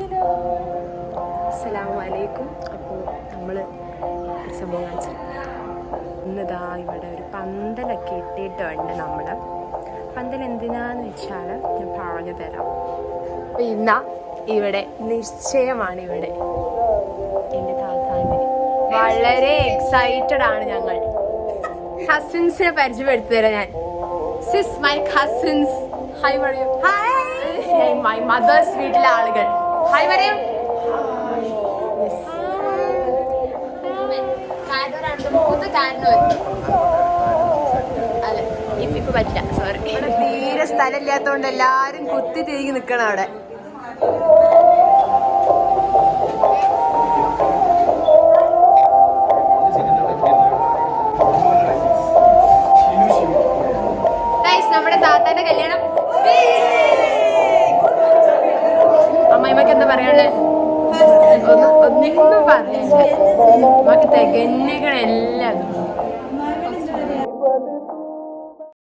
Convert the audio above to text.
Hello, അസ്സലാമലൈക്കും. അപ്പോൾ നമ്മൾ ഒരു സംഭവം കാണിച്ചു ഇന്നിതാ ഇവിടെ ഒരു പന്തലൊക്കെ ഇട്ടിട്ടുണ്ട്. നമ്മൾ പന്തൽ എന്തിനാന്ന് വെച്ചാൽ ഞാൻ പറഞ്ഞു തരാം. അപ്പം ഇന്ന ഇവിടെ നിശ്ചയമാണ്. ഇവിടെ എൻ്റെ താത്താൻ്റെ വളരെ എക്സൈറ്റഡ് ആണ്. ഞങ്ങൾ കസിൻസിനെ പരിചയപ്പെടുത്തി തരാം. ഞാൻ സിസ് മൈ കസിൻസ്. ഹായ് പറയൂ. ഹായ് മൈ മദേഴ്സ് വീട്ടിലെ ആളുകൾ. ഹായ് പറയൂ. അതെ, ഇപ്പൊ പറ്റില്ല, സോറി. ഇവിടെ തീരെ സ്ഥലമില്ലാത്തോണ്ട് എല്ലാരും കുത്തി തിരികെ നിക്കണം അവിടെ. നമ്മുടെ താത്താന്റെ കല്യാണം. അമ്മായിമ്മക്ക് എന്താ പറയാനുള്ളത്? ഒന്നും പറയാനില്ല. നമുക്ക് തികഞ്ഞിക്കണം എല്ലാതും.